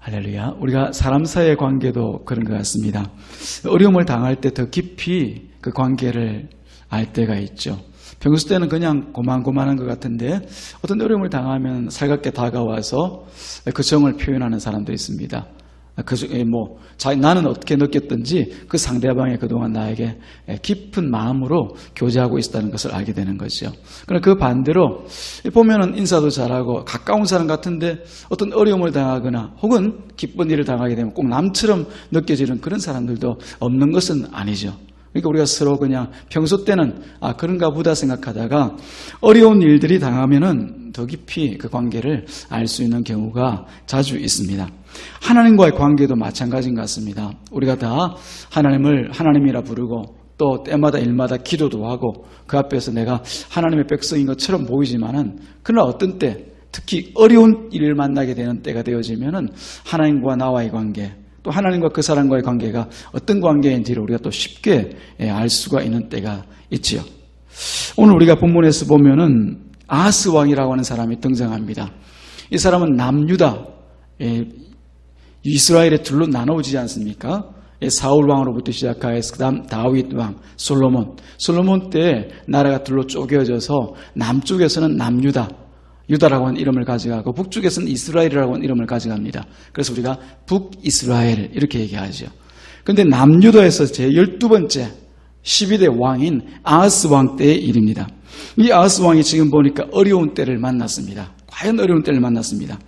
할렐루야. 우리가 사람 사이의 관계도 그런 것 같습니다. 어려움을 당할 때 더 깊이 그 관계를 알 때가 있죠. 평소 때는 그냥 고만고만한 것 같은데 어떤 어려움을 당하면 살갑게 다가와서 그 정을 표현하는 사람도 있습니다. 나는 어떻게 느꼈든지 그 상대방이 그동안 나에게 깊은 마음으로 교제하고 있다는 것을 알게 되는 거죠. 그러나 그 반대로 보면은 인사도 잘하고 가까운 사람 같은데 어떤 어려움을 당하거나 혹은 기쁜 일을 당하게 되면 꼭 남처럼 느껴지는 그런 사람들도 없는 것은 아니죠. 그러니까 우리가 서로 그냥 평소 때는 그런가 보다 생각하다가 어려운 일들이 당하면은 더 깊이 그 관계를 알 수 있는 경우가 자주 있습니다. 하나님과의 관계도 마찬가지인 것 같습니다. 우리가 다 하나님을 하나님이라 부르고 또 때마다 일마다 기도도 하고 그 앞에서 내가 하나님의 백성인 것처럼 보이지만은 그러나 어떤 때 특히 어려운 일을 만나게 되는 때가 되어지면은 하나님과 나와의 관계 또 하나님과 그 사람과의 관계가 어떤 관계인지를 우리가 또 쉽게 알 수가 있는 때가 있지요. 오늘 우리가 본문에서 보면은 아하스 왕이라고 하는 사람이 등장합니다. 이 사람은 남유다 이스라엘의 둘로 나눠지지 않습니까? 사울 왕으로부터 시작해서 그 다음 다윗 왕, 솔로몬 때 나라가 둘로 쪼개져서 남쪽에서는 남유다 유다라고 하는 이름을 가져가고 북쪽에서는 이스라엘이라고 하는 이름을 가져갑니다. 그래서 우리가 북이스라엘 이렇게 얘기하죠. 그런데 남유다에서 제12번째 12대 왕인 아하스 왕 때의 일입니다. 이 아하스 왕이 지금 보니까 어려운 때를 만났습니다. 과연 어려운 때를 만났습니다.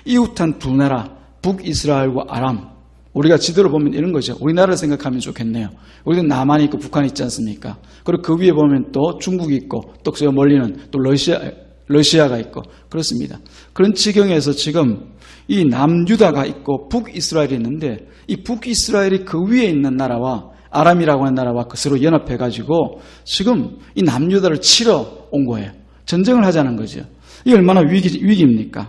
이웃한 두 나라 북이스라엘과 아람 우리가 지도로 보면 이런 거죠. 우리나라를 생각하면 좋겠네요. 우리는 남한이 있고 북한이 있지 않습니까? 그리고 그 위에 보면 또 중국이 있고 또 저 멀리는 또 러시아가 있고 그렇습니다. 그런 지경에서 지금 이 남유다가 있고 북이스라엘이 있는데 이 북이스라엘이 그 위에 있는 나라와 아람이라고 하는 나라와 서로 연합해가지고 지금 이 남유다를 치러 온 거예요. 전쟁을 하자는 거죠. 이게 얼마나 위기입니까?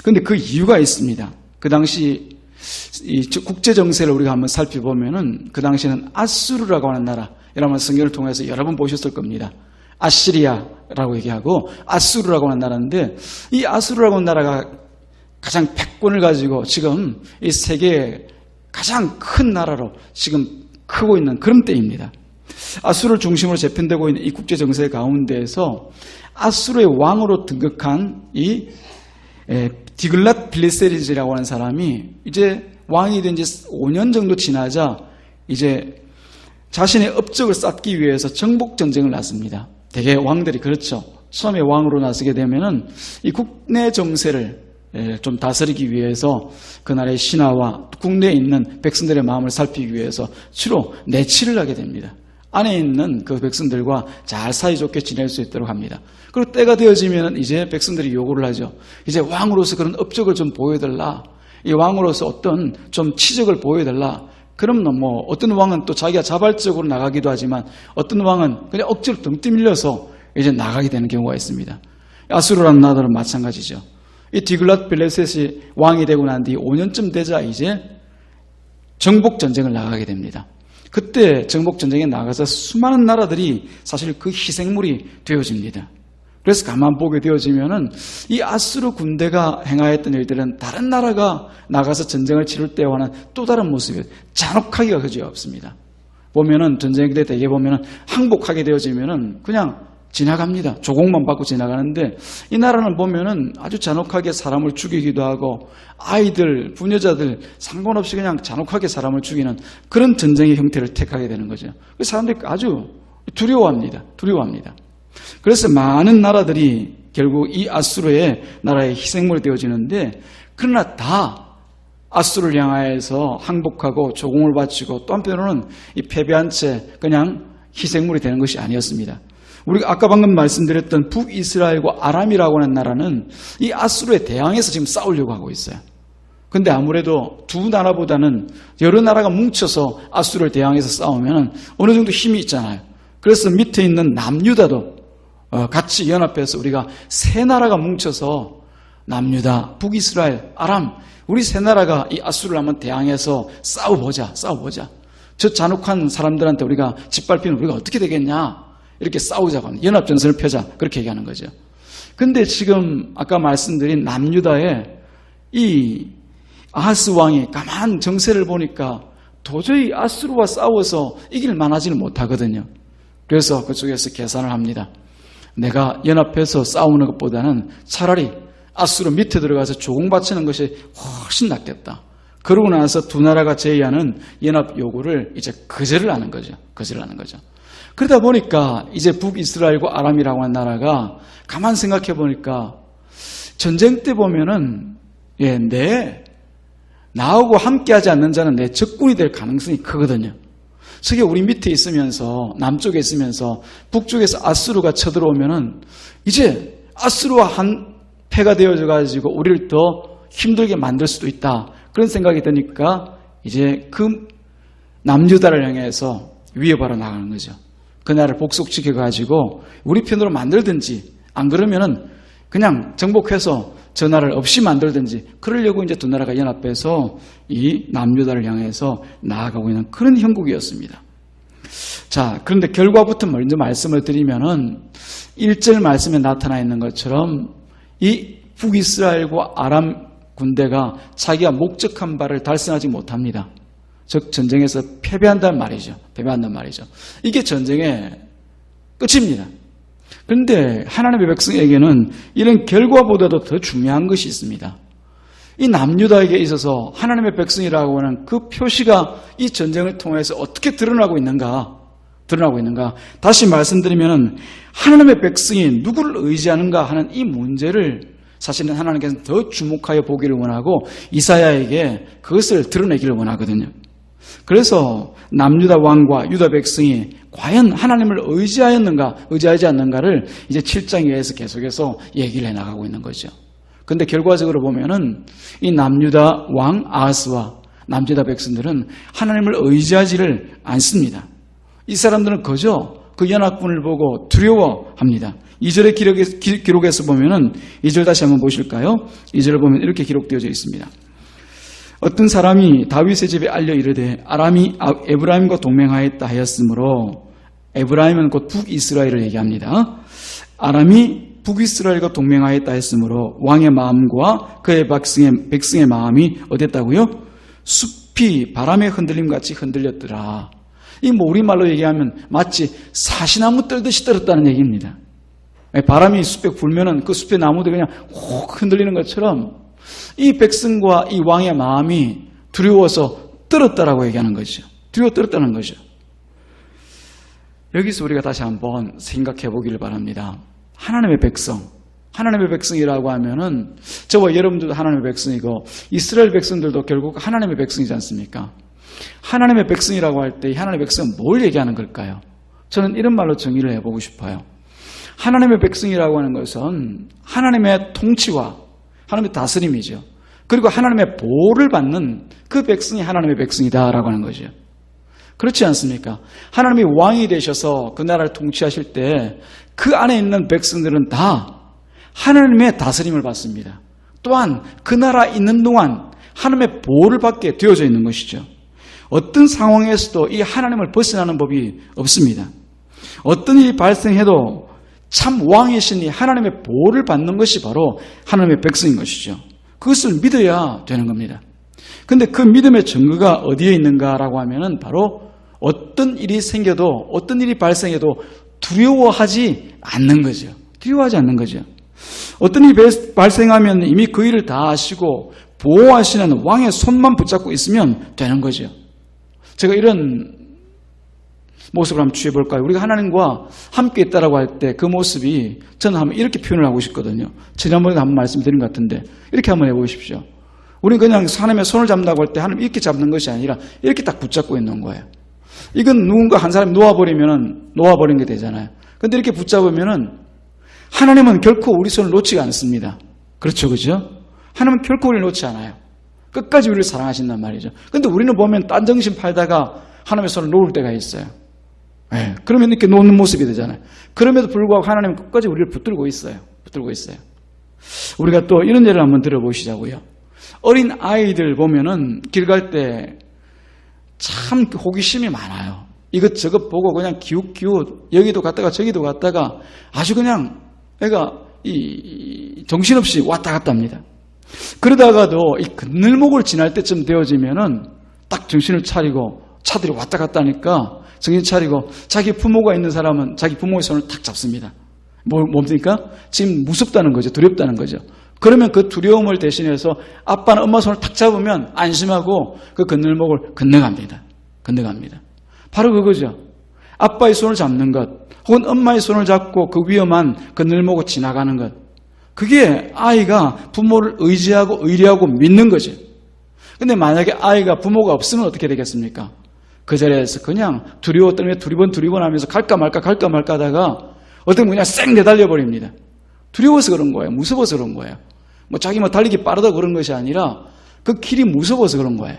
그런데 그 이유가 있습니다. 그 당시 이 국제 정세를 우리가 한번 살펴보면은 그 당시에는 아수르라고 하는 나라, 여러분 성경을 통해서 여러 번 보셨을 겁니다. 아시리아라고 얘기하고 아수르라고 하는 나라인데 이 아수르라고 하는 나라가 가장 패권을 가지고 지금 이 세계의 가장 큰 나라로 지금 크고 있는 그런 때입니다. 아수르를 중심으로 재편되고 있는 이 국제 정세 가운데에서 아수르의 왕으로 등극한 이 디글랏 빌레세리즈라고 하는 사람이 이제 왕이 된 지 5년 정도 지나자 이제 자신의 업적을 쌓기 위해서 정복 전쟁을 났습니다. 대개 왕들이 그렇죠. 처음에 왕으로 나서게 되면은 이 국내 정세를 좀 다스리기 위해서 그 나라의 신하와 국내에 있는 백성들의 마음을 살피기 위해서 주로 내치를 하게 됩니다. 안에 있는 그 백성들과 잘 사이좋게 지낼 수 있도록 합니다. 그리고 때가 되어지면 이제 백성들이 요구를 하죠. 이제 왕으로서 그런 업적을 좀 보여달라. 이 왕으로서 어떤 좀 치적을 보여달라. 그럼 어떤 왕은 또 자기가 자발적으로 나가기도 하지만 어떤 왕은 그냥 억지로 등 떠밀려서 이제 나가게 되는 경우가 있습니다. 아수르라는 나라는 마찬가지죠. 이 디글랏 빌레셋이 왕이 되고 난 뒤 5년쯤 되자 이제 정복 전쟁을 나가게 됩니다. 그때 정복 전쟁에 나가서 수많은 나라들이 사실 그 희생물이 되어집니다. 그래서 가만 보게 되어지면은 이 아수르 군대가 행하였던 일들은 다른 나라가 나가서 전쟁을 치를 때와는 또 다른 모습이에요. 잔혹하기가 그지없습니다. 보면은 전쟁 때 대개 보면은 항복하게 되어지면은 그냥 지나갑니다. 조공만 받고 지나가는데 이 나라는 보면은 아주 잔혹하게 사람을 죽이기도 하고 아이들, 부녀자들 상관없이 그냥 잔혹하게 사람을 죽이는 그런 전쟁의 형태를 택하게 되는 거죠. 사람들이 아주 두려워합니다. 그래서 많은 나라들이 결국 이 아수르의 나라의 희생물이 되어지는데 그러나 다 아수르를 향하여서 항복하고 조공을 바치고 또 한편으로는 이 패배한 채 그냥 희생물이 되는 것이 아니었습니다. 우리가 아까 방금 말씀드렸던 북이스라엘과 아람이라고 하는 나라는 이 아수르에 대항해서 지금 싸우려고 하고 있어요. 그런데 아무래도 두 나라보다는 여러 나라가 뭉쳐서 아수르를 대항해서 싸우면 어느 정도 힘이 있잖아요. 그래서 밑에 있는 남유다도 같이 연합해서 우리가 세 나라가 뭉쳐서 남유다, 북이스라엘, 아람 우리 세 나라가 이 아수르를 한번 대항해서 싸워보자. 저 잔혹한 사람들한테 우리가 짓밟히면 우리가 어떻게 되겠냐 이렇게 싸우자고 합니다. 연합전선을 펴자 그렇게 얘기하는 거죠. 근데 지금 아까 말씀드린 남유다에 이 아하스 왕이 가만 정세를 보니까 도저히 아수르와 싸워서 이길 만하지는 못하거든요. 그래서 그쪽에서 계산을 합니다. 내가 연합해서 싸우는 것보다는 차라리 아수르 밑에 들어가서 조공바치는 것이 훨씬 낫겠다. 그러고 나서 두 나라가 제의하는 연합 요구를 이제 거절을 하는 거죠. 그러다 보니까 이제 북이스라엘과 아람이라고 하는 나라가 가만 생각해 보니까 전쟁 때 보면은 나하고 함께하지 않는 자는 내 적군이 될 가능성이 크거든요. 저게 우리 밑에 있으면서 남쪽에 있으면서 북쪽에서 아수르가 쳐들어오면은 이제 아수르와 한 패가 되어져 가지고 우리를 더 힘들게 만들 수도 있다. 그런 생각이 드니까 이제 그 남유다를 향해서 위협하러 나가는 거죠. 그 나라를 복속시켜 가지고 우리 편으로 만들든지 안 그러면은 그냥 정복해서 저 나라를 없이 만들든지 그러려고 이제 두 나라가 연합해서 이 남유다를 향해서 나아가고 있는 그런 형국이었습니다. 자, 그런데 결과부터 먼저 말씀을 드리면은 1절 말씀에 나타나 있는 것처럼 이 북이스라엘과 아람 군대가 자기가 목적한 바를 달성하지 못합니다. 즉 전쟁에서 패배한단 말이죠. 이게 전쟁의 끝입니다. 그런데 하나님의 백성에게는 이런 결과보다도 더 중요한 것이 있습니다. 이 남유다에게 있어서 하나님의 백성이라고 하는 그 표시가 이 전쟁을 통해서 어떻게 드러나고 있는가? 다시 말씀드리면 하나님의 백성이 누구를 의지하는가 하는 이 문제를 사실은 하나님께서는 더 주목하여 보기를 원하고 이사야에게 그것을 드러내기를 원하거든요. 그래서 남유다 왕과 유다 백성이 과연 하나님을 의지하지 않는가를 이제 7장에서 계속해서 얘기를 해나가고 있는 거죠. 그런데 결과적으로 보면은 이 남유다 왕 아하스와 남유다 백성들은 하나님을 의지하지를 않습니다. 이 사람들은 그저 그 연합군을 보고 두려워합니다. 2절의 기록에서 보면은 2절 다시 한번 보실까요? 2절을 보면 이렇게 기록되어져 있습니다. 어떤 사람이 다윗의 집에 알려 이르되 아람이 에브라임과 동맹하였다 하였으므로 에브라임은 곧 북이스라엘을 얘기합니다. 아람이 북이스라엘과 동맹하였다 했으므로 왕의 마음과 그의 백성의 마음이 어땠다고요? 숲이 바람의 흔들림같이 흔들렸더라. 이 우리말로 얘기하면 마치 사시나무 떨듯이 떨었다는 얘기입니다. 바람이 숲에 불면은 그 숲의 나무도 그냥 혹 흔들리는 것처럼 이 백성과 이 왕의 마음이 두려워서 떨었다라고 얘기하는 거죠. 두려워 떨었다는 거죠. 여기서 우리가 다시 한번 생각해 보기를 바랍니다. 하나님의 백성이라고 하면은 저와 여러분들도 하나님의 백성이고 이스라엘 백성들도 결국 하나님의 백성이지 않습니까? 하나님의 백성이라고 할 때 하나님의 백성은 뭘 얘기하는 걸까요? 저는 이런 말로 정의를 해보고 싶어요. 하나님의 백성이라고 하는 것은 하나님의 통치와 하나님의 다스림이죠. 그리고 하나님의 보호를 받는 그 백성이 하나님의 백성이다라고 하는 거죠. 그렇지 않습니까? 하나님이 왕이 되셔서 그 나라를 통치하실 때 그 안에 있는 백성들은 다 하나님의 다스림을 받습니다. 또한 그 나라 있는 동안 하나님의 보호를 받게 되어져 있는 것이죠. 어떤 상황에서도 이 하나님을 벗어나는 법이 없습니다. 어떤 일이 발생해도 참 왕이신 이 하나님의 보호를 받는 것이 바로 하나님의 백성인 것이죠. 그것을 믿어야 되는 겁니다. 그런데 그 믿음의 증거가 어디에 있는가라고 하면은 바로 어떤 일이 생겨도 어떤 일이 발생해도 두려워하지 않는 거죠. 어떤 일이 발생하면 이미 그 일을 다 아시고 보호하시는 왕의 손만 붙잡고 있으면 되는 거죠. 제가 이런 모습을 한번 취해볼까요? 우리가 하나님과 함께 있다라고 할 때 그 모습이 저는 한번 이렇게 표현을 하고 싶거든요. 지난번에도 한번 말씀드린 것 같은데 이렇게 한번 해보십시오. 우리는 그냥 하나님의 손을 잡는다고 할 때 하나님 이렇게 잡는 것이 아니라 이렇게 딱 붙잡고 있는 거예요. 이건 누군가 한 사람이 놓아버린 게 되잖아요. 근데 이렇게 붙잡으면은 하나님은 결코 우리 손을 놓지가 않습니다. 그렇죠? 하나님은 결코 우리를 놓지 않아요. 끝까지 우리를 사랑하신단 말이죠. 근데 우리는 보면 딴 정신 팔다가 하나님의 손을 놓을 때가 있어요. 네, 그러면 이렇게 놓는 모습이 되잖아요. 그럼에도 불구하고 하나님은 끝까지 우리를 붙들고 있어요. 우리가 또 이런 예를 한번 들어보시자고요. 어린 아이들 보면은 길 갈 때 참 호기심이 많아요. 이것저것 보고 그냥 기웃기웃 여기도 갔다가 저기도 갔다가 아주 그냥 애가 정신없이 왔다 갔다 합니다. 그러다가도 이 그늘목을 지날 때쯤 되어지면은 딱 정신을 차리고 차들이 왔다 갔다 하니까 정신 차리고 자기 부모가 있는 사람은 자기 부모의 손을 탁 잡습니다. 뭡니까? 지금 무섭다는 거죠. 두렵다는 거죠. 그러면 그 두려움을 대신해서 아빠는 엄마 손을 탁 잡으면 안심하고 그 그늘목을 건너갑니다. 건너갑니다. 바로 그거죠. 아빠의 손을 잡는 것 혹은 엄마의 손을 잡고 그 위험한 그늘목을 지나가는 것, 그게 아이가 부모를 의지하고 의리하고 믿는 거죠. 근데 만약에 아이가 부모가 없으면 어떻게 되겠습니까? 그 자리에서 그냥 두려워 떨며 두리번 하면서 갈까 말까 하다가 어떤 그냥 쌩 내달려 버립니다. 두려워서 그런 거예요. 무서워서 그런 거예요. 자기 달리기 빠르다 그런 것이 아니라 그 길이 무서워서 그런 거예요.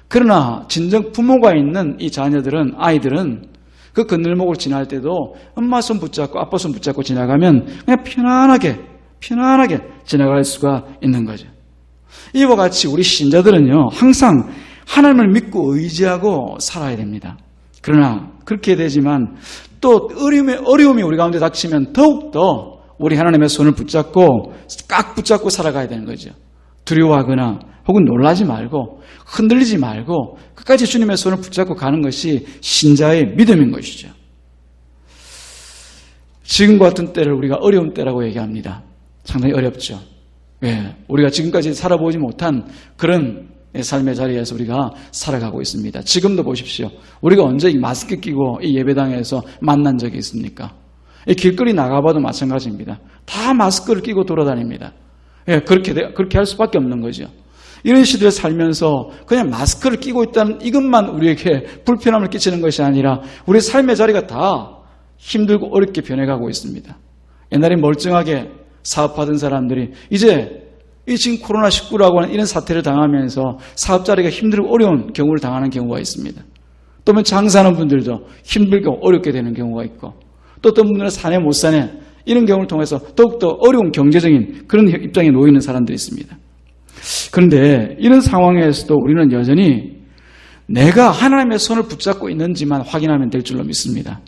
그러나 진정 부모가 있는 이 자녀들은, 아이들은 그 그늘목을 지날 때도 엄마 손 붙잡고 아빠 손 붙잡고 지나가면 그냥 편안하게 지나갈 수가 있는 거죠. 이와 같이 우리 신자들은요, 항상 하나님을 믿고 의지하고 살아야 됩니다. 그러나 그렇게 되지만 또 어려움이 우리 가운데 닥치면 더욱더 우리 하나님의 손을 붙잡고 꽉 붙잡고 살아가야 되는 거죠. 두려워하거나 혹은 놀라지 말고 흔들리지 말고 끝까지 주님의 손을 붙잡고 가는 것이 신자의 믿음인 것이죠. 지금 같은 때를 우리가 어려운 때라고 얘기합니다. 상당히 어렵죠. 예, 우리가 지금까지 살아보지 못한 그런 삶의 자리에서 우리가 살아가고 있습니다. 지금도 보십시오. 우리가 언제 이 마스크 끼고 이 예배당에서 만난 적이 있습니까? 이 길거리 나가봐도 마찬가지입니다. 다 마스크를 끼고 돌아다닙니다. 예, 그렇게 할 수밖에 없는 거죠. 이런 시대에 살면서 그냥 마스크를 끼고 있다는 이것만 우리에게 불편함을 끼치는 것이 아니라 우리 삶의 자리가 다 힘들고 어렵게 변해가고 있습니다. 옛날에 멀쩡하게 사업하던 사람들이 이제 이 지금 코로나19라고 하는 이런 사태를 당하면서 사업 자리가 힘들고 어려운 경우를 당하는 경우가 있습니다. 또 장사하는 분들도 힘들고 어렵게 되는 경우가 있고, 또 어떤 분들은 사내 못 사내 이런 경우를 통해서 더욱더 어려운 경제적인 그런 입장에 놓이는 사람들이 있습니다. 그런데 이런 상황에서도 우리는 여전히 내가 하나님의 손을 붙잡고 있는지만 확인하면 될 줄로 믿습니다.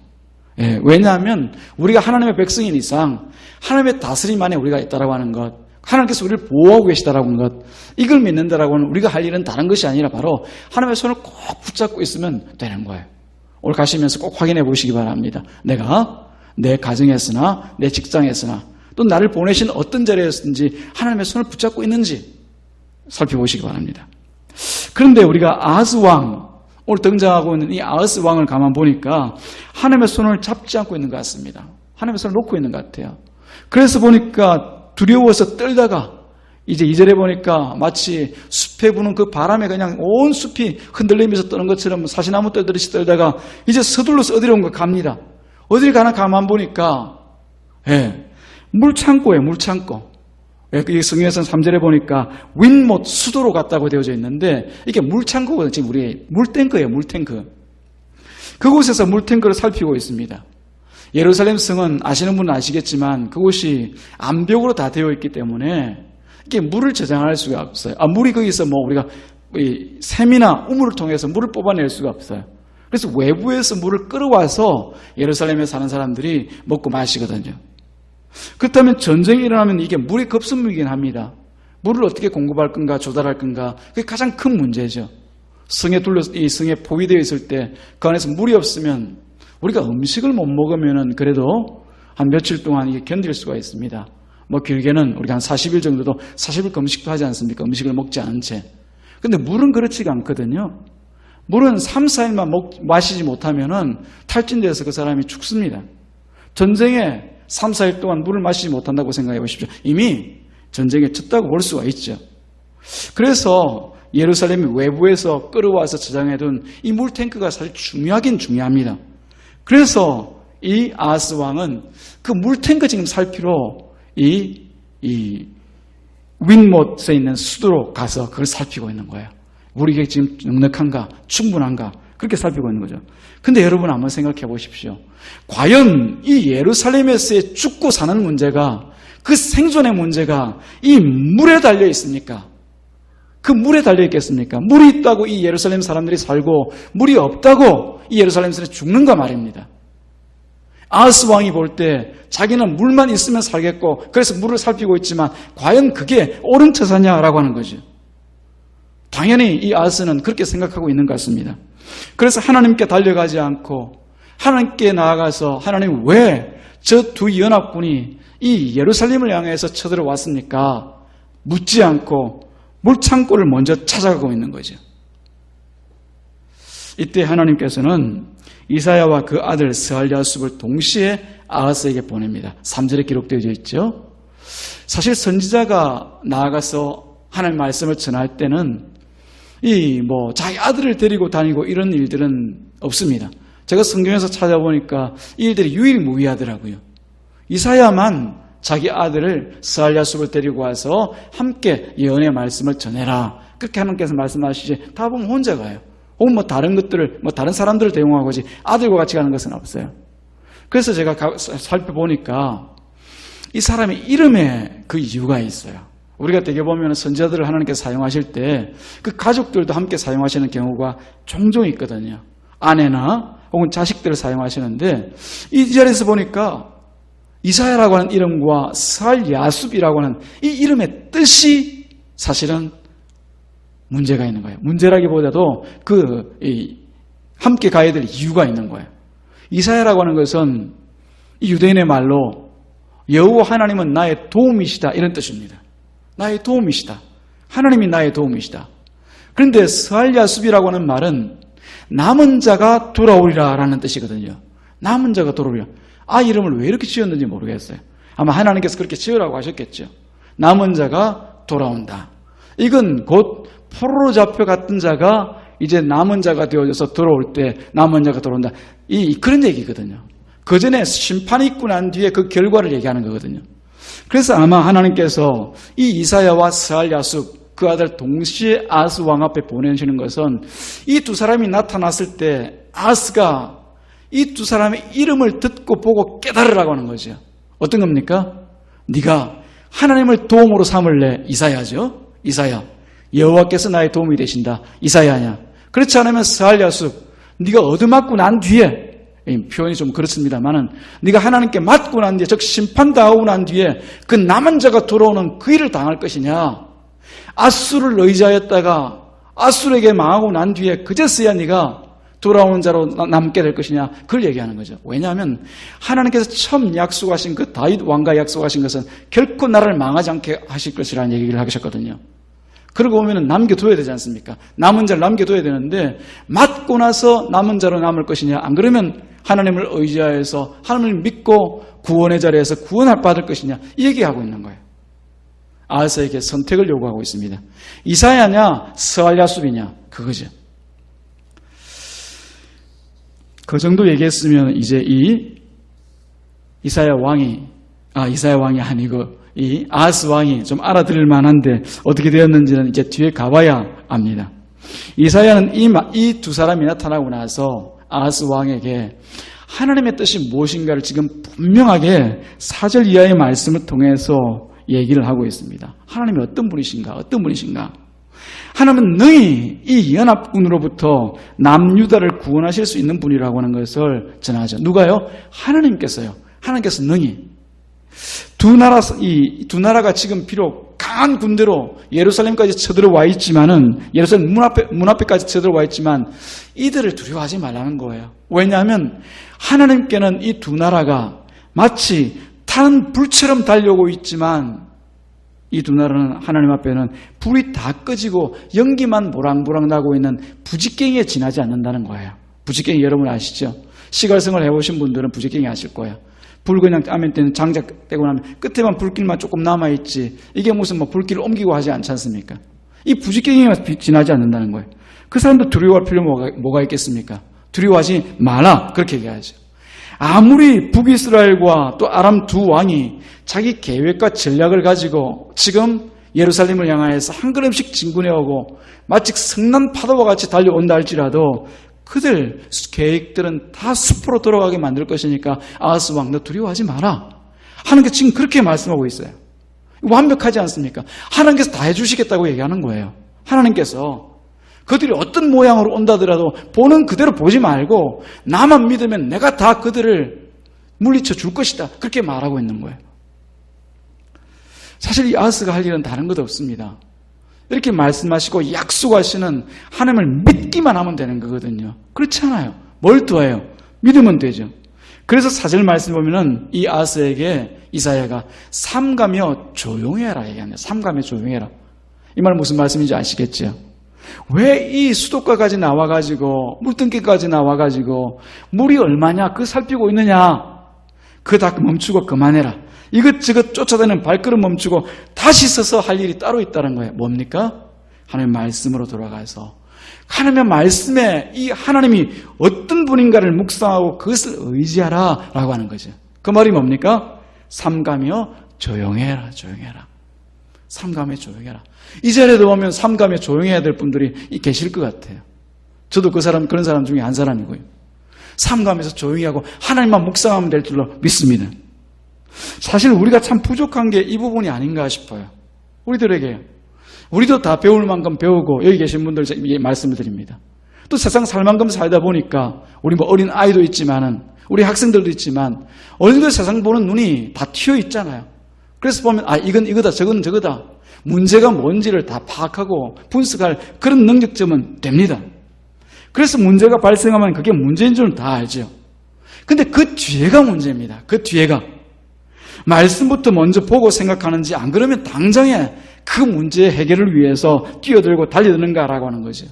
예, 왜냐하면 우리가 하나님의 백성인 이상 하나님의 다스림 안에 우리가 있다라고 하는 것, 하나님께서 우리를 보호하고 계시다라고 하는 것, 이걸 믿는다라고 하는 우리가 할 일은 다른 것이 아니라 바로 하나님의 손을 꼭 붙잡고 있으면 되는 거예요. 오늘 가시면서 꼭 확인해 보시기 바랍니다. 내가 내 가정에서나 내 직장에서나 또 나를 보내신 어떤 자리에서든지 하나님의 손을 붙잡고 있는지 살펴보시기 바랍니다. 그런데 우리가 아하스 왕, 오늘 등장하고 있는 이 아하스 왕을 가만 보니까 하나님의 손을 잡지 않고 있는 것 같습니다. 하나님의 손을 놓고 있는 것 같아요. 그래서 보니까 두려워서 떨다가 이제 2절에 보니까 마치 숲에 부는 그 바람에 그냥 온 숲이 흔들리면서 떠는 것처럼 사시나무 떨듯이 떨다가 이제 서둘러서 어디로 갑니다. 어딜 가나 가만 보니까 물창고예요. 물창고. 이 성경에서는 3절에 보니까 윈못 수도로 갔다고 되어져 있는데 이게 물창고거든요. 지금 우리 물탱크예요. 물탱크. 그곳에서 물탱크를 살피고 있습니다. 예루살렘 성은 아시는 분은 아시겠지만 그곳이 암벽으로 다 되어 있기 때문에 이게 물을 저장할 수가 없어요. 물이 거기서 우리가 샘이나 우물을 통해서 물을 뽑아낼 수가 없어요. 그래서 외부에서 물을 끌어와서 예루살렘에 사는 사람들이 먹고 마시거든요. 그렇다면 전쟁이 일어나면 이게 물이 급선무이긴 합니다. 물을 어떻게 공급할 건가 조달할 건가, 그게 가장 큰 문제죠. 이 성에 포위되어 있을 때 그 안에서 물이 없으면 우리가 음식을 못 먹으면은 그래도 한 며칠 동안 이게 견딜 수가 있습니다. 길게는 우리가 한 40일 정도도 40일 금식도 하지 않습니까? 음식을 먹지 않은 채. 근데 물은 그렇지가 않거든요. 물은 3, 4일만 마시지 못하면은 탈진돼서 그 사람이 죽습니다. 전쟁에 3, 4일 동안 물을 마시지 못한다고 생각해 보십시오. 이미 전쟁에 졌다고 볼 수가 있죠. 그래서 예루살렘 외부에서 끌어와서 저장해둔 이 물탱크가 사실 중요하긴 중요합니다. 그래서 이 아하스 왕은 그 물탱크 지금 살피러 이 윈못에 있는 수도로 가서 그걸 살피고 있는 거예요. 우리에게 지금 넉넉한가, 충분한가, 그렇게 살피고 있는 거죠. 근데 여러분 한번 생각해 보십시오. 과연 이 예루살렘에서의 죽고 사는 문제가, 그 생존의 문제가 이 물에 달려 있습니까? 그 물에 달려 있겠습니까? 물이 있다고 이 예루살렘 사람들이 살고 물이 없다고 이 예루살렘 사람들이 죽는가 말입니다. 아하스 왕이 볼 때 자기는 물만 있으면 살겠고 그래서 물을 살피고 있지만 과연 그게 옳은 처사냐라고 하는 거죠. 당연히 이 아하스는 그렇게 생각하고 있는 것 같습니다. 그래서 하나님께 달려가지 않고 하나님께 나아가서 하나님 왜 저 두 연합군이 이 예루살렘을 향해서 쳐들어왔습니까? 묻지 않고 물창고를 먼저 찾아가고 있는 거죠. 이때 하나님께서는 이사야와 그 아들 스알랴숲을 동시에 아하스에게 보냅니다. 3절에 기록되어 있죠. 사실 선지자가 나아가서 하나님의 말씀을 전할 때는 자기 아들을 데리고 다니고 이런 일들은 없습니다. 제가 성경에서 찾아보니까 이 일들이 유일무이하더라고요. 이사야만 자기 아들을 스알랴숲을 데리고 와서 함께 예언의 말씀을 전해라. 그렇게 하나님께서 말씀하시지 다 보면 혼자 가요. 혹은 다른 것들을 다른 사람들을 대용하고지 아들과 같이 가는 것은 없어요. 그래서 제가 살펴보니까 이 사람의 이름에 그 이유가 있어요. 우리가 되게 보면 선지자들을 하나님께서 사용하실 때 그 가족들도 함께 사용하시는 경우가 종종 있거든요. 아내나 혹은 자식들을 사용하시는데 이 자리에서 보니까 이사야라고 하는 이름과 스알랴숲이라고 하는 이 이름의 뜻이 사실은 문제가 있는 거예요. 문제라기보다도 함께 가야 될 이유가 있는 거예요. 이사야라고 하는 것은 이 유대인의 말로 여호와 하나님은 나의 도움이시다 이런 뜻입니다. 나의 도움이시다. 하나님이 나의 도움이시다. 그런데 스알랴숲이라고 하는 말은 남은 자가 돌아오리라 라는 뜻이거든요. 남은 자가 돌아오리라. 이름을 왜 이렇게 지었는지 모르겠어요. 아마 하나님께서 그렇게 지으라고 하셨겠죠. 남은 자가 돌아온다. 이건 곧 포로로 잡혀갔던 자가 이제 남은 자가 되어져서 들어올 때 남은 자가 들어온다. 그런 얘기거든요. 그 전에 심판이 있고 난 뒤에 그 결과를 얘기하는 거거든요. 그래서 아마 하나님께서 이 이사야와 스알랴숲 그 아들 동시에 아하스 왕 앞에 보내시는 것은 이 두 사람이 나타났을 때 아하스가 이 두 사람의 이름을 듣고 보고 깨달으라고 하는 거죠. 어떤 겁니까? 네가 하나님을 도움으로 삼을래? 이사야죠. 이사야. 여호와께서 나의 도움이 되신다. 이사야냐. 그렇지 않으면 스알랴숲. 네가 얻어맞고 난 뒤에 표현이 좀 그렇습니다만은 네가 하나님께 맞고 난 뒤에 즉 심판당하고 난 뒤에 그 남은 자가 돌아오는 그 일을 당할 것이냐. 아수를 의지하였다가 아수르에게 망하고 난 뒤에 그제서야 네가 돌아오는 자로 남게 될 것이냐. 그걸 얘기하는 거죠. 왜냐하면 하나님께서 처음 약속하신 그 다윗 왕과 약속하신 것은 결코 나라를 망하지 않게 하실 것이라는 얘기를 하셨거든요. 그러고 보면 남겨둬야 되지 않습니까? 남은 자를 남겨둬야 되는데 맞고 나서 남은 자로 남을 것이냐. 안 그러면 하나님을 의지하여서 하나님을 믿고 구원의 자리에서 구원을 받을 것이냐. 이 얘기하고 있는 거예요. 아하스에게 선택을 요구하고 있습니다. 이사야냐 스알랴숲이냐 그거죠. 그 정도 얘기했으면 이제 이사야 왕이 아니고 이 아하스 왕이 좀 알아들을 만한데 어떻게 되었는지는 이제 뒤에 가봐야 압니다. 이사야는 이 두 사람이 나타나고 나서 아하스 왕에게 하나님의 뜻이 무엇인가를 지금 분명하게 4절 이하의 말씀을 통해서 얘기를 하고 있습니다. 하나님이 어떤 분이신가? 하나님은 능히 이 연합군으로부터 남유다를 구원하실 수 있는 분이라고 하는 것을 전하죠. 누가요? 하나님께서요. 하나님께서 능히 이 두 나라가 지금 비록 강한 군대로 예루살렘까지 쳐들어와 있지만은 예루살렘 문 앞에까지 쳐들어와 있지만 이들을 두려워하지 말라는 거예요. 왜냐하면 하나님께는 이 두 나라가 마치 타는 불처럼 달려오고 있지만 이 두 나라는 하나님 앞에는 불이 다 꺼지고 연기만 모락모락 나고 있는 부직갱이에 지나지 않는다는 거예요. 부직갱이 여러분 아시죠? 시갈성을 해보신 분들은 부직갱이 아실 거예요. 불 그냥 따면 때는 장작 떼고 나면 끝에만 불길만 조금 남아있지 이게 무슨 불길을 옮기고 하지 않지 않습니까? 이 부직갱이가 지나지 않는다는 거예요. 그 사람도 두려워할 필요 뭐가 있겠습니까? 두려워하지 마라 그렇게 얘기하죠. 아무리 북이스라엘과 또 아람 두 왕이 자기 계획과 전략을 가지고 지금 예루살렘을 향하여서 한 걸음씩 진군해오고 마치 성난 파도와 같이 달려온다 할지라도 그들 계획들은 다 숲으로 돌아가게 만들 것이니까 아하스 왕 너 두려워하지 마라. 하나님께서 지금 그렇게 말씀하고 있어요. 완벽하지 않습니까? 하나님께서 다 해주시겠다고 얘기하는 거예요. 하나님께서 그들이 어떤 모양으로 온다더라도 보는 그대로 보지 말고 나만 믿으면 내가 다 그들을 물리쳐 줄 것이다. 그렇게 말하고 있는 거예요. 사실 이 아하스가 할 일은 다른 것 없습니다. 이렇게 말씀하시고 약속하시는 하나님을 믿기만 하면 되는 거거든요. 그렇지 않아요. 뭘 도와요? 믿으면 되죠. 그래서 4절 말씀 보면은 이 아하스에게 이사야가 삼가며 조용해라 얘기합니다. 삼가며 조용해라. 이 말 무슨 말씀인지 아시겠죠? 왜 이 수도가까지 나와가지고 물등기까지 나와가지고 물이 얼마냐 그거 살피고 있느냐. 그거 다 멈추고 그만해라. 이것저것 쫓아다니는 발걸음 멈추고 다시 서서 할 일이 따로 있다는 거예요. 뭡니까? 하나님의 말씀으로 돌아가서 하나님의 말씀에 이 하나님이 어떤 분인가를 묵상하고 그것을 의지하라 라고 하는 거죠. 그 말이 뭡니까? 삼가며 조용해라. 조용해라. 삼가며 조용해라. 이 자리에도 보면 삼가며 조용해야 될 분들이 계실 것 같아요. 저도 그런 사람 중에 한 사람이고요. 삼가면서 조용히 하고 하나님만 묵상하면 될 줄로 믿습니다. 사실 우리가 참 부족한 게 이 부분이 아닌가 싶어요. 우리도 다 배울 만큼 배우고 여기 계신 분들 말씀을 드립니다. 또 세상 살 만큼 살다 보니까 우리 어린 아이도 있지만은 우리 학생들도 있지만 어린이들 세상 보는 눈이 다 튀어 있잖아요. 그래서 보면 이건 이거다 저건 저거다 문제가 뭔지를 다 파악하고 분석할 그런 능력점은 됩니다. 그래서 문제가 발생하면 그게 문제인 줄은 다 알죠. 근데 그 뒤에가 문제입니다. 그 뒤에가 말씀부터 먼저 보고 생각하는지 안 그러면 당장에 그 문제의 해결을 위해서 뛰어들고 달려드는가라고 하는 거죠.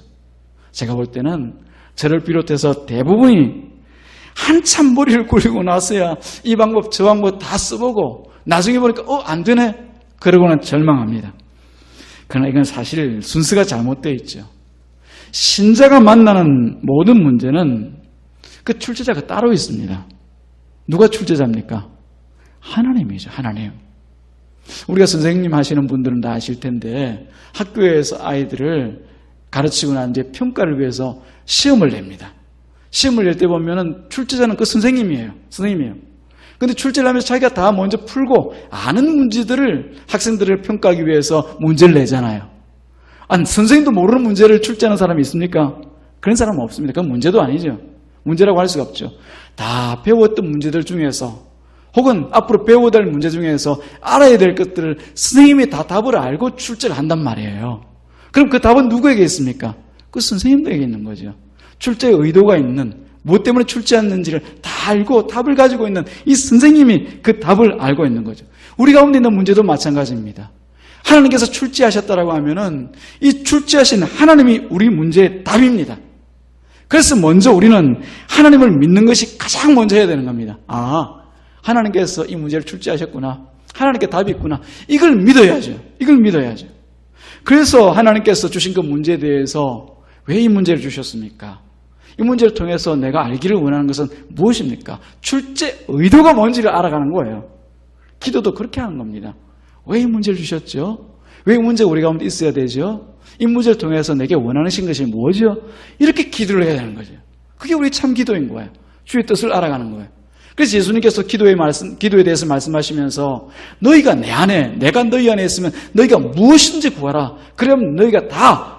제가 볼 때는 저를 비롯해서 대부분이 한참 머리를 굴리고 나서야 이 방법 저 방법 다 써보고 나중에 보니까 안 되네 그러고는 절망합니다. 그러나 이건 사실 순서가 잘못되어 있죠. 신자가 만나는 모든 문제는 그 출제자가 따로 있습니다. 누가 출제자입니까? 하나님이죠. 하나님. 우리가 선생님 하시는 분들은 다 아실 텐데 학교에서 아이들을 가르치고 난 뒤에 평가를 위해서 시험을 냅니다. 시험을 낼 때 보면은 출제자는 그 선생님이에요. 근데 출제를 하면서 자기가 다 먼저 풀고 아는 문제들을 학생들을 평가하기 위해서 문제를 내잖아요. 선생님도 모르는 문제를 출제하는 사람이 있습니까? 그런 사람은 없습니다. 그건 문제도 아니죠. 문제라고 할 수가 없죠. 다 배웠던 문제들 중에서 혹은 앞으로 배워야 될 문제 중에서 알아야 될 것들을 선생님이 다 답을 알고 출제를 한단 말이에요. 그럼 그 답은 누구에게 있습니까? 그 선생님들에게 있는 거죠. 출제의 의도가 있는 무엇 때문에 출제했는지를 다 알고 답을 가지고 있는 이 선생님이 그 답을 알고 있는 거죠. 우리 가운데 있는 문제도 마찬가지입니다. 하나님께서 출제하셨다라고 하면은 이 출제하신 하나님이 우리 문제의 답입니다. 그래서 먼저 우리는 하나님을 믿는 것이 가장 먼저 해야 되는 겁니다. 하나님께서 이 문제를 출제하셨구나. 하나님께 답이 있구나. 이걸 믿어야죠. 그래서 하나님께서 주신 그 문제에 대해서 왜 이 문제를 주셨습니까? 이 문제를 통해서 내가 알기를 원하는 것은 무엇입니까? 출제 의도가 뭔지를 알아가는 거예요. 기도도 그렇게 하는 겁니다. 왜 이 문제를 주셨죠? 왜 이 문제가 우리 가운데 있어야 되죠? 이 문제를 통해서 내게 원하신 것이 뭐죠? 이렇게 기도를 해야 되는 거죠. 그게 우리 참 기도인 거예요. 주의 뜻을 알아가는 거예요. 그래서 예수님께서 기도에 대해서 말씀하시면서 너희가 내 안에, 내가 너희 안에 있으면 너희가 무엇인지 구하라. 그러면 너희가 다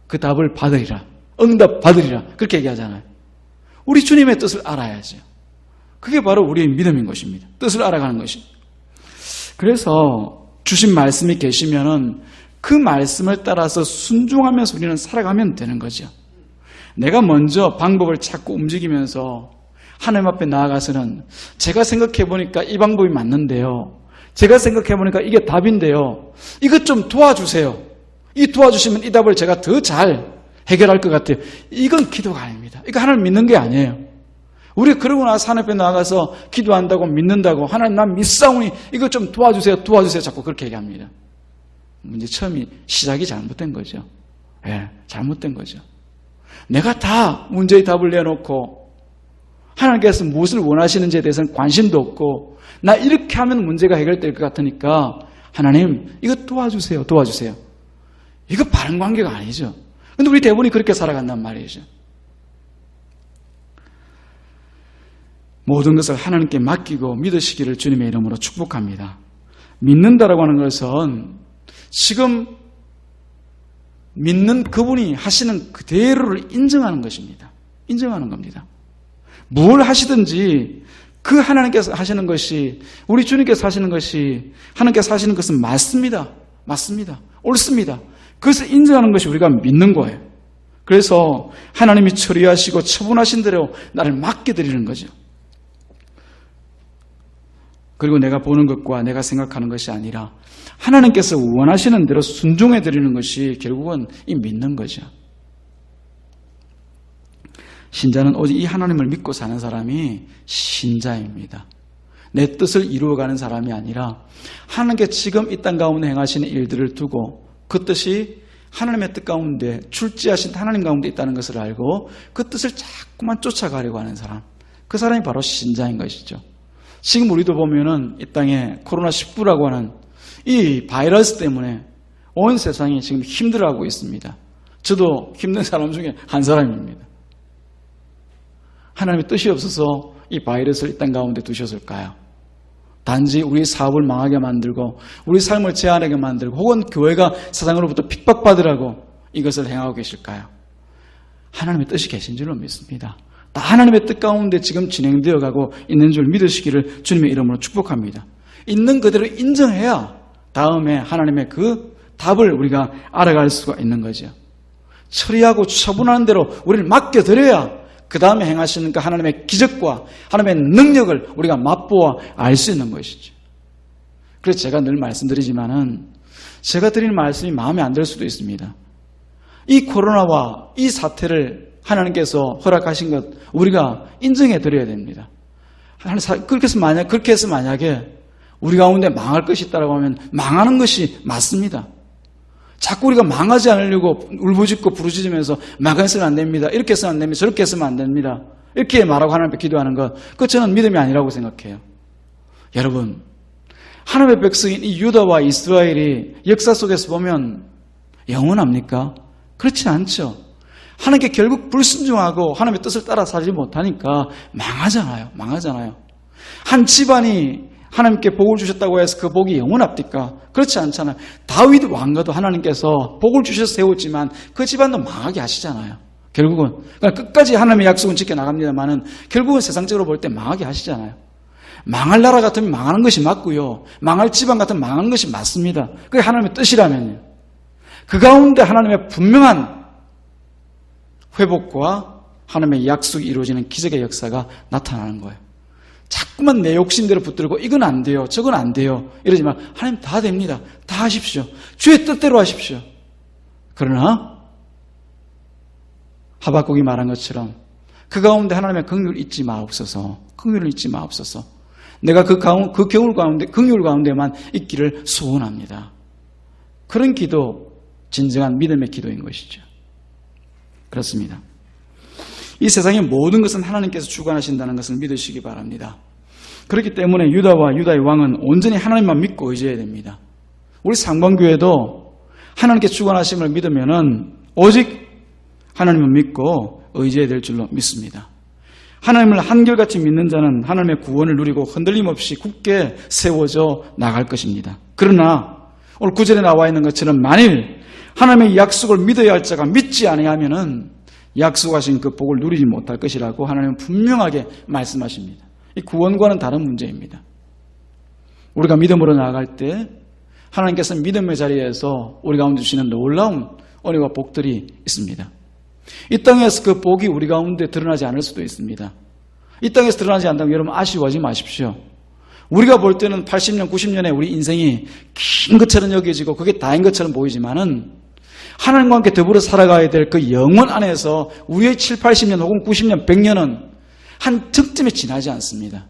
그 답을 받으리라. 응답 받으리라. 그렇게 얘기하잖아요. 우리 주님의 뜻을 알아야죠. 그게 바로 우리의 믿음인 것입니다. 뜻을 알아가는 것입니다. 그래서 주신 말씀이 계시면은 그 말씀을 따라서 순종하면서 우리는 살아가면 되는 거죠. 내가 먼저 방법을 찾고 움직이면서 하나님 앞에 나아가서는 제가 생각해 보니까 이 방법이 맞는데요. 제가 생각해 보니까 이게 답인데요. 이것 좀 도와주세요. 이 도와주시면 이 답을 제가 더 잘 해결할 것 같아요. 이건 기도가 아닙니다. 이거 하나님 믿는 게 아니에요. 우리 그러고 나서 하나님 앞에 나가서 기도한다고 믿는다고 하나님 난 믿사오니 이거 좀 도와주세요. 자꾸 그렇게 얘기합니다. 문제 처음이 시작이 잘못된 거죠. 잘못된 거죠. 내가 다 문제의 답을 내놓고 하나님께서 무엇을 원하시는지에 대해서는 관심도 없고 나 이렇게 하면 문제가 해결될 것 같으니까 하나님 이거 도와주세요. 이거 바른 관계가 아니죠. 근데 우리 대부분이 그렇게 살아간단 말이죠. 모든 것을 하나님께 맡기고 믿으시기를 주님의 이름으로 축복합니다. 믿는다라고 하는 것은 지금 믿는 그분이 하시는 그대로를 인정하는 것입니다. 인정하는 겁니다. 뭘 하시든지 그 하나님께서 하시는 것이, 우리 주님께서 하시는 것이, 하나님께서 하시는 것은 맞습니다. 맞습니다. 옳습니다. 그것을 인정하는 것이 우리가 믿는 거예요. 그래서 하나님이 처리하시고 처분하신 대로 나를 맡겨드리는 거죠. 그리고 내가 보는 것과 내가 생각하는 것이 아니라 하나님께서 원하시는 대로 순종해드리는 것이 결국은 이 믿는 거죠. 신자는 오직 이 하나님을 믿고 사는 사람이 신자입니다. 내 뜻을 이루어가는 사람이 아니라 하나님께 지금 이 땅 가운데 행하시는 일들을 두고 그 뜻이 하나님의 뜻 가운데 출지하신 하나님 가운데 있다는 것을 알고 그 뜻을 자꾸만 쫓아가려고 하는 사람, 그 사람이 바로 신자인 것이죠. 지금 우리도 보면은 이 땅에 코로나19라고 하는 이 바이러스 때문에 온 세상이 지금 힘들어하고 있습니다. 저도 힘든 사람 중에 한 사람입니다. 하나님의 뜻이 없어서 이 바이러스를 이 땅 가운데 두셨을까요? 단지 우리 사업을 망하게 만들고 우리 삶을 제한하게 만들고 혹은 교회가 세상으로부터 핍박받으라고 이것을 행하고 계실까요? 하나님의 뜻이 계신 줄로 믿습니다. 다 하나님의 뜻 가운데 지금 진행되어 가고 있는 줄 믿으시기를 주님의 이름으로 축복합니다. 있는 그대로 인정해야 다음에 하나님의 그 답을 우리가 알아갈 수가 있는 거죠. 처리하고 처분하는 대로 우리를 맡겨드려야 그 다음에 행하시는 그 하나님의 기적과 하나님의 능력을 우리가 맛보아 알 수 있는 것이죠. 그래서 제가 늘 말씀드리지만은 제가 드리는 말씀이 마음에 안 들 수도 있습니다. 이 코로나와 이 사태를 하나님께서 허락하신 것 우리가 인정해 드려야 됩니다. 그렇게 해서 만약에 우리 가운데 망할 것이 있다고 하면 망하는 것이 맞습니다. 자꾸 우리가 망하지 않으려고 울부짖고 부르짖으면서 망해서는 안 됩니다. 이렇게 해서는 안 됩니다. 저렇게 해서는 안 됩니다. 이렇게 말하고 하나님께 기도하는 것, 그거 저는 믿음이 아니라고 생각해요. 여러분, 하나님의 백성인 이 유다와 이스라엘이 역사 속에서 보면 영원합니까? 그렇지 않죠. 하나님께 결국 불순종하고 하나님의 뜻을 따라 살지 못하니까 망하잖아요. 한 집안이 하나님께 복을 주셨다고 해서 그 복이 영원합니까? 그렇지 않잖아요. 다윗 왕가도 하나님께서 복을 주셔서 세웠지만 그 집안도 망하게 하시잖아요. 결국은 그러니까 끝까지 하나님의 약속은 지켜나갑니다만은 결국은 세상적으로 볼 때 망하게 하시잖아요. 망할 나라 같으면 망하는 것이 맞고요. 망할 집안 같으면 망하는 것이 맞습니다. 그게 하나님의 뜻이라면요. 그 가운데 하나님의 분명한 회복과 하나님의 약속이 이루어지는 기적의 역사가 나타나는 거예요. 자꾸만 내 욕심대로 붙들고 이건 안 돼요. 저건 안 돼요. 이러지만 하나님 다 됩니다. 다 하십시오. 주의 뜻대로 하십시오. 그러나 하박국이 말한 것처럼 그 가운데 하나님의 긍휼을 잊지 마옵소서. 긍휼을 잊지 마옵소서. 내가 그 겨울 가운데 긍휼 가운데만 있기를 소원합니다. 그런 기도 진정한 믿음의 기도인 것이죠. 그렇습니다. 이 세상의 모든 것은 하나님께서 주관하신다는 것을 믿으시기 바랍니다. 그렇기 때문에 유다와 유다의 왕은 온전히 하나님만 믿고 의지해야 됩니다. 우리 상방교회도 하나님께 주관하심을 믿으면은 오직 하나님을 믿고 의지해야 될 줄로 믿습니다. 하나님을 한결같이 믿는 자는 하나님의 구원을 누리고 흔들림 없이 굳게 세워져 나갈 것입니다. 그러나 오늘 9절에 나와 있는 것처럼 만일 하나님의 약속을 믿어야 할 자가 믿지 아니하면은 약속하신 그 복을 누리지 못할 것이라고 하나님은 분명하게 말씀하십니다. 이 구원과는 다른 문제입니다. 우리가 믿음으로 나아갈 때 하나님께서 믿음의 자리에서 우리 가운데 주시는 놀라운 은혜와 복들이 있습니다. 이 땅에서 그 복이 우리 가운데 드러나지 않을 수도 있습니다. 이 땅에서 드러나지 않다면 여러분 아쉬워하지 마십시오. 우리가 볼 때는 80년, 90년의 우리 인생이 긴 것처럼 여겨지고 그게 다인 것처럼 보이지만은 하나님과 함께 더불어 살아가야 될 그 영원 안에서 우리의 7, 80년 혹은 90년, 100년은 한 특점에 지나지 않습니다.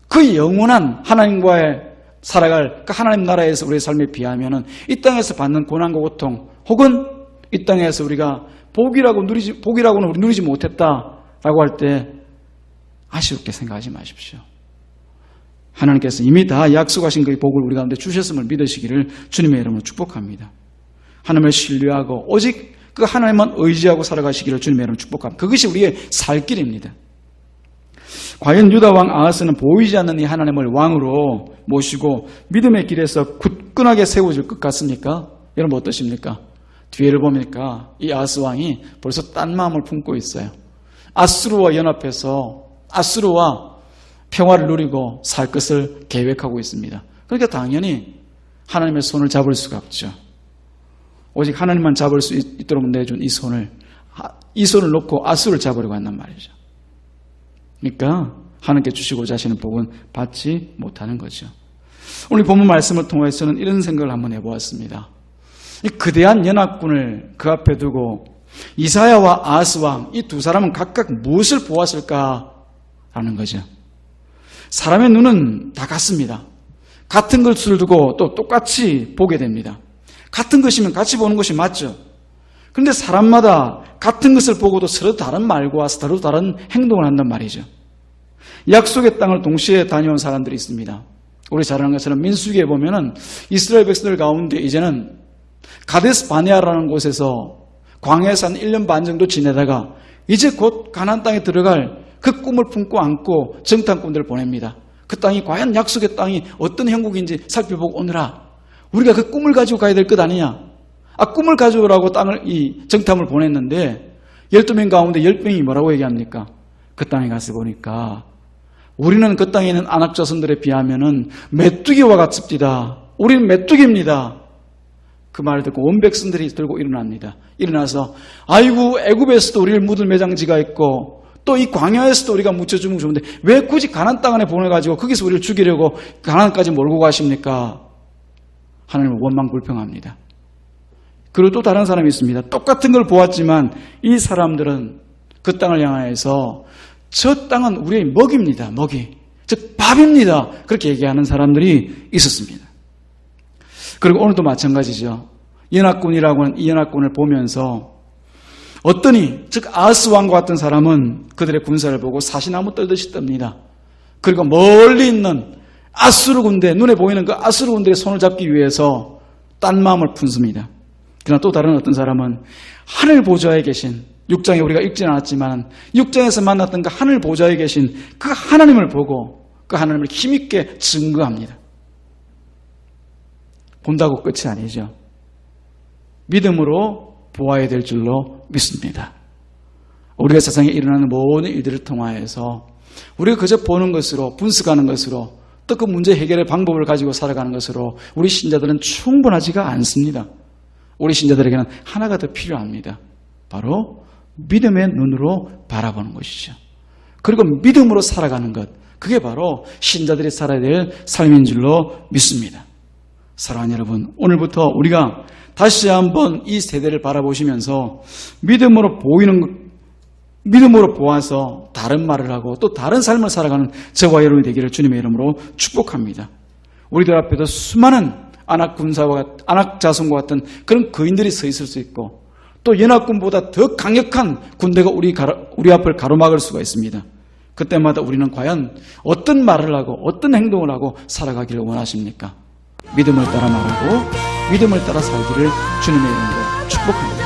그 영원한 하나님과의 살아갈 그 하나님 나라에서 우리의 삶에 비하면은 이 땅에서 받는 고난과 고통 혹은 이 땅에서 우리가 복이라고는 우리 누리지 못했다라고 할 때 아쉽게 생각하지 마십시오. 하나님께서 이미 다 약속하신 그 복을 우리 가운데 주셨음을 믿으시기를 주님의 이름으로 축복합니다. 하나님을 신뢰하고 오직 그 하나님만 의지하고 살아가시기를 주님의 이름으로 축복합니다. 그것이 우리의 살 길입니다. 과연 유다 왕 아하스는 보이지 않는 이 하나님을 왕으로 모시고 믿음의 길에서 굳건하게 세워질 것 같습니까? 여러분 어떠십니까? 뒤를 보니까 이 아하스 왕이 벌써 딴 마음을 품고 있어요. 아수르와 연합해서 아수르와 평화를 누리고 살 것을 계획하고 있습니다. 그러니까 당연히 하나님의 손을 잡을 수가 없죠. 오직 하나님만 잡을 수 있도록 내준 이 손을 놓고 아수를 잡으려고 한단 말이죠. 그러니까 하나님께 주시고자 하시는 복은 받지 못하는 거죠. 오늘 본문 말씀을 통해서는 이런 생각을 한번 해보았습니다. 이 거대한 연합군을 그 앞에 두고 이사야와 아하스 왕 이 두 사람은 각각 무엇을 보았을까라는 거죠. 사람의 눈은 다 같습니다. 같은 것을 두고 또 똑같이 보게 됩니다. 같은 것이면 같이 보는 것이 맞죠. 그런데 사람마다 같은 것을 보고도 서로 다른 말과 서로 다른 행동을 한단 말이죠. 약속의 땅을 동시에 다녀온 사람들이 있습니다. 우리 잘 아는 것처럼 민수기에 보면은 이스라엘 백성들 가운데 이제는 가데스 바네아라는 곳에서 광야에서 한 1년 반 정도 지내다가 이제 곧 가나안 땅에 들어갈 그 꿈을 품고 안고 정탐꾼들을 보냅니다. 그 땅이 과연 약속의 땅이 어떤 형국인지 살펴보고 오느라 우리가 그 꿈을 가지고 가야 될 것 아니냐. 꿈을 가져오라고 이 정탐을 보냈는데 12명 가운데 10명이 뭐라고 얘기합니까? 그 땅에 가서 보니까 우리는 그 땅에 있는 아낙 자손들에 비하면은 메뚜기와 같습니다. 우리는 메뚜기입니다. 그 말을 듣고 온 백성들이 들고 일어납니다. 일어나서 아이고 애굽에서도 우리를 묻을 매장지가 있고 또 이 광야에서도 우리가 묻혀주면 좋은데 왜 굳이 가나안 땅 안에 보내가지고 거기서 우리를 죽이려고 가나안까지 몰고 가십니까? 하나님은 원망불평합니다. 그리고 또 다른 사람이 있습니다. 똑같은 걸 보았지만 이 사람들은 그 땅을 향하여서 저 땅은 우리의 먹입니다. 먹이. 즉 밥입니다. 그렇게 얘기하는 사람들이 있었습니다. 그리고 오늘도 마찬가지죠. 연합군이라고 하는 이 연합군을 보면서 어떠니 즉 아하스 왕과 같은 사람은 그들의 군사를 보고 사시나무 떨듯이 떱니다. 그리고 멀리 있는 아수르 군대, 눈에 보이는 그 아수르 군대의 손을 잡기 위해서 딴 마음을 품습니다. 그러나 또 다른 어떤 사람은 하늘 보좌에 계신 6장에 우리가 읽지는 않았지만 6장에서 만났던 그 하늘 보좌에 계신 그 하나님을 보고 그 하나님을 힘있게 증거합니다. 본다고 끝이 아니죠. 믿음으로 보아야 될 줄로 믿습니다. 우리가 세상에 일어나는 모든 일들을 통하여서 우리가 그저 보는 것으로 분석하는 것으로 또 그 문제 해결의 방법을 가지고 살아가는 것으로 우리 신자들은 충분하지가 않습니다. 우리 신자들에게는 하나가 더 필요합니다. 바로 믿음의 눈으로 바라보는 것이죠. 그리고 믿음으로 살아가는 것, 그게 바로 신자들이 살아야 될 삶인 줄로 믿습니다. 사랑하는 여러분, 오늘부터 우리가 다시 한번 이 세대를 바라보시면서 믿음으로 보아서 다른 말을 하고 또 다른 삶을 살아가는 저와 여러분이 되기를 주님의 이름으로 축복합니다. 우리들 앞에도 수많은 아낙 자손과 같은 그런 거인들이 서 있을 수 있고 또 연합군보다 더 강력한 군대가 우리 앞을 가로막을 수가 있습니다. 그때마다 우리는 과연 어떤 말을 하고 어떤 행동을 하고 살아가기를 원하십니까? 믿음을 따라 말하고 믿음을 따라 살기를 주님의 이름으로 축복합니다.